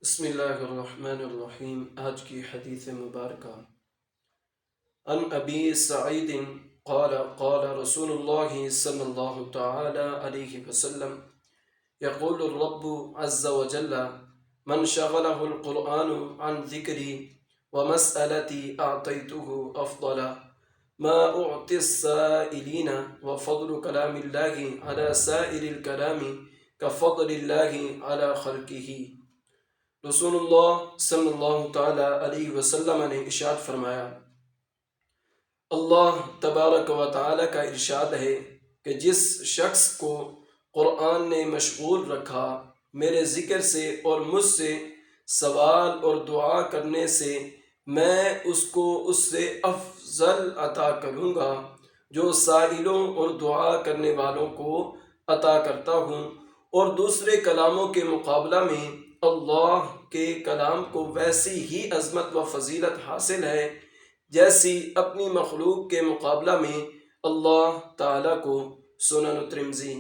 بسم اللہ الرحمن الرحیم۔ آج کی حدیث مبارکہ عن ابی سعید قال قال رسول اللہ صلی اللہ تعالی علیہ وسلم یقول الرب عز وجل من شغلہ القرآن عن ذکری ومسألتی اعطیته افضل ما اعطی السائلین وفضل کلام اللہ على سائر الکلام كفضل اللہ على خلقہ۔ رسول اللہ صلی اللہ تعالی علیہ وسلم نے ارشاد فرمایا، اللہ تبارک و تعالی کا ارشاد ہے کہ جس شخص کو قرآن نے مشغول رکھا میرے ذکر سے اور مجھ سے سوال اور دعا کرنے سے، میں اس کو اس سے افضل عطا کروں گا جو سائلوں اور دعا کرنے والوں کو عطا کرتا ہوں، اور دوسرے کلاموں کے مقابلہ میں اللہ کے کلام کو ویسی ہی عظمت و فضیلت حاصل ہے جیسی اپنی مخلوق کے مقابلہ میں اللہ تعالیٰ کو۔ سنن ترمذی۔